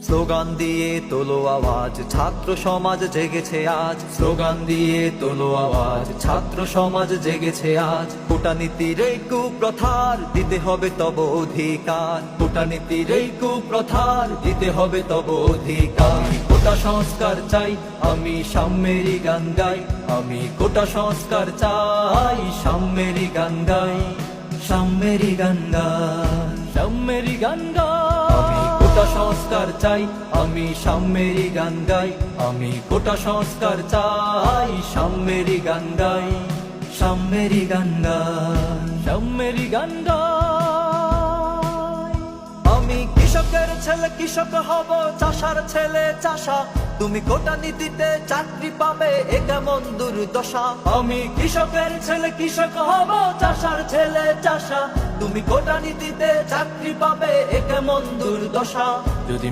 Slogan দিয়ে তোলো আওয়াজ, ছাত্র সমাজ জেগেছে আজ। স্লোগান দিয়ে তোলো আওয়াজ, ছাত্র সমাজ জেগেছে আজ। কূটনীতির এই কুপ্রথার দিতে হবে তব অধিকার। কূটনীতির এই কুপ্রথার দিতে হবে তব অধিকার। কোটা সংস্কার চাই, আমি সাম্যেরই গান গাই। আমি কোটা সংস্কার চাই, সাম্যেরই গান গাই। সাম্যেরই গান গাই, সাম্যেরই গান গাই। কোটা সংস্কার চাই, আমি সাম্যেরই গান গাই। আমি কোটা সংস্কার চাই, সাম্যেরই গান গাই। সাম্যেরই গান গাই, সাম্যেরই গান গাই। আমি কৃষকের ছেলে কৃষক হব, চাষার ছেলে চাষা। তুমি কোটা নীতিতে চাকরি পাবে, এ কেমন দুর্দশা। আমি কৃষকের ছেলে কৃষক হব, চাষার ছেলে চাষা। তুমি কোটা নীতিতে চাকরি পাবে, এ কেমন দুর্দশা। যদি